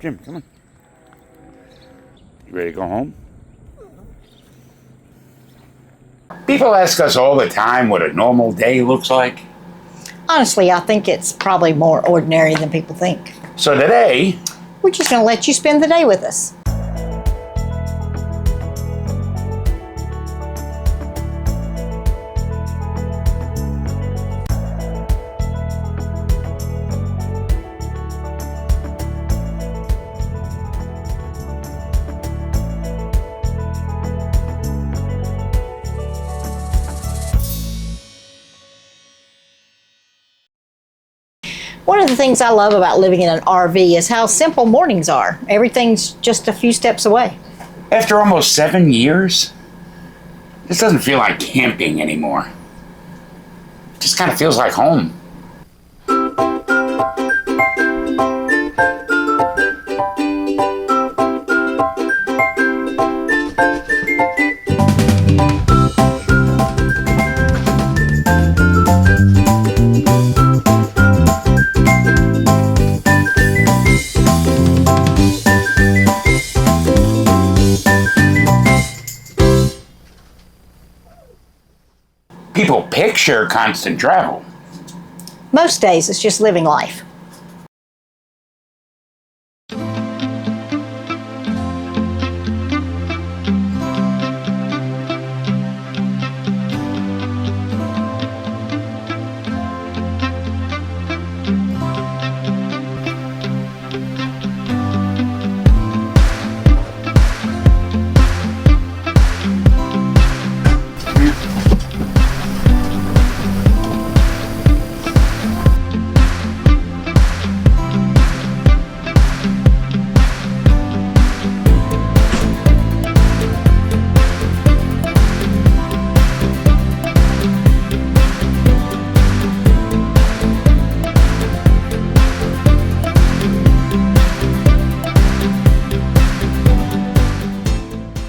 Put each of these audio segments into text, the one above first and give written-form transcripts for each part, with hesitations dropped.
Jim, come on. You ready to go home? People ask us all the time what a normal day looks like. Honestly, I think it's probably more ordinary than people think. So today, We're just going to let you spend the day with us. One of the things I love about living in an RV is how simple mornings are. Everything's just a few steps away. after almost 7 years, this doesn't feel like camping anymore. It just kind of feels like home. People picture constant travel. Most days, it's just living life.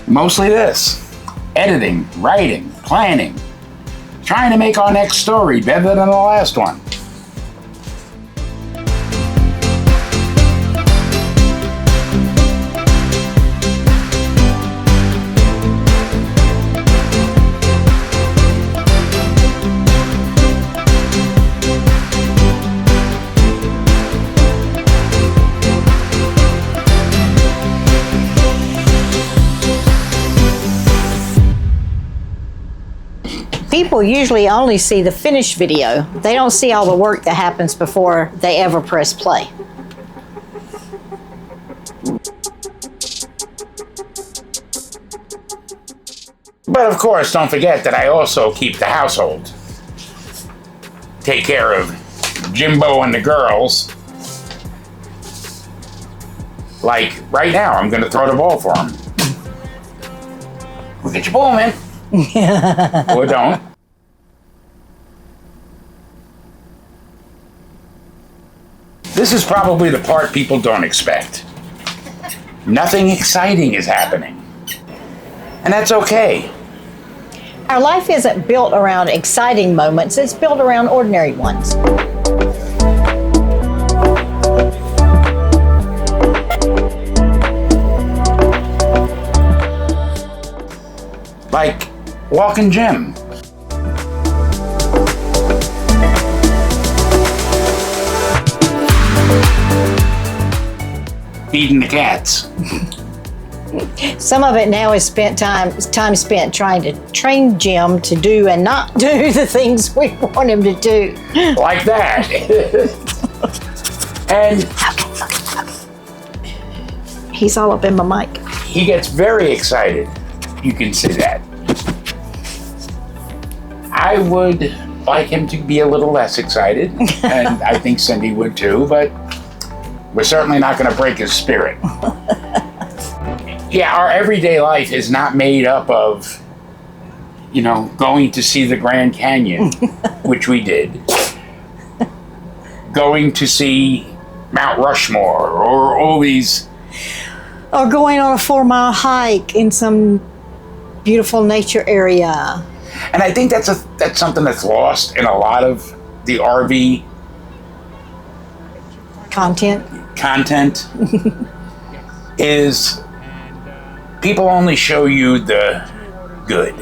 Mostly this: editing, writing, planning, trying to make our next story better than the last one. People usually only see the finished video. They don't see all the work that happens before they ever press play. But of course, don't forget that I also keep the household. Take care of Jimbo and the girls. Like right now, I'm gonna throw the ball for him. We'll get your ball, man. Or don't. This is probably the part people don't expect. Nothing exciting is happening. And that's okay. Our life isn't built around exciting moments, it's built around ordinary ones. Like walking Jim. Feeding the cats. Some of it now is time spent trying to train Jim to do and not do the things we want him to do. Like that. And He's all up in my mic. he gets very excited. You can see that. I would like him to be a little less excited, and I think Cindy would too, but we're certainly not going to break his spirit. Yeah, our everyday life is not made up of, going to see the Grand Canyon, which we did, going to see Mount Rushmore, or all these... Or going on a 4-mile hike in some beautiful nature area. And I think that's something that's lost in a lot of the RV Content. is people only show you the good.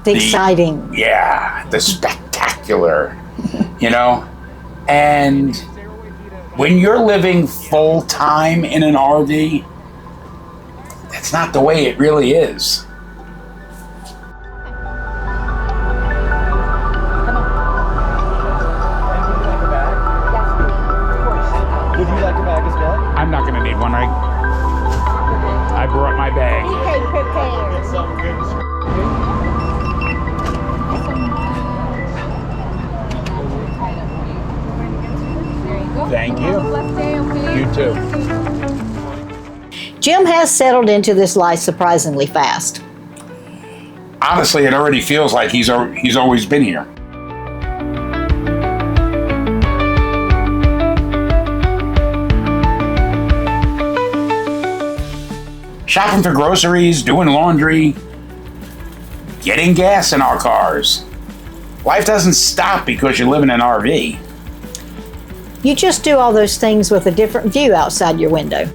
The exciting. Yeah, the spectacular, you know? And when you're living full time in an RV, that's not the way it really is. Would you like a bag as well? I'm not gonna need one. I brought my bag. Thank you. You too. Jim has settled into this life surprisingly fast. Honestly, it already feels like he's always been here. Shopping for groceries, doing laundry, getting gas in our cars. Life doesn't stop because you live in an RV. You just do all those things with a different view outside your window.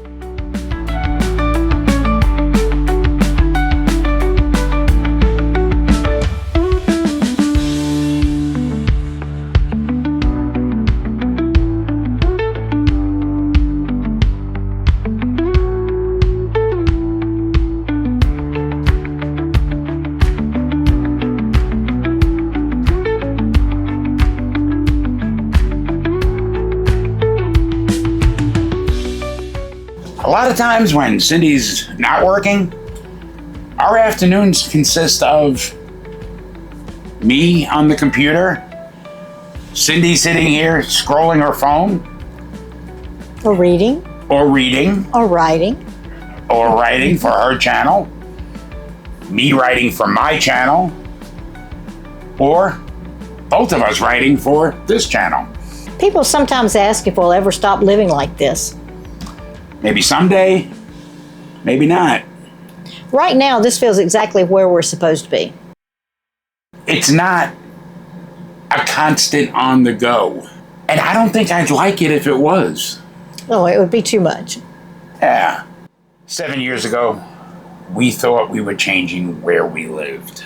A lot of times when Cindy's not working, our afternoons consist of me on the computer, Cindy sitting here scrolling her phone, Or reading, or reading, or writing. or writing for her channel, me writing for my channel, or both of us writing for this channel. People sometimes ask if we'll ever stop living like this. Maybe someday, maybe not. Right now, this feels exactly where we're supposed to be. It's not a constant on the go. And I don't think I'd like it if it was. Oh, it would be too much. Yeah. 7 years ago, we thought we were changing where we lived.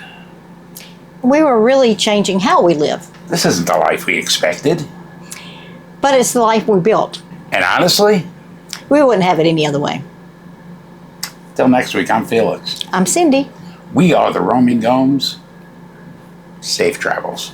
We were really changing how we live, This isn't the life we expected. but it's the life we built. And honestly, We wouldn't have it any other way. till next week, I'm Felix. I'm Cindy. We are the Roaming Gomes. Safe travels.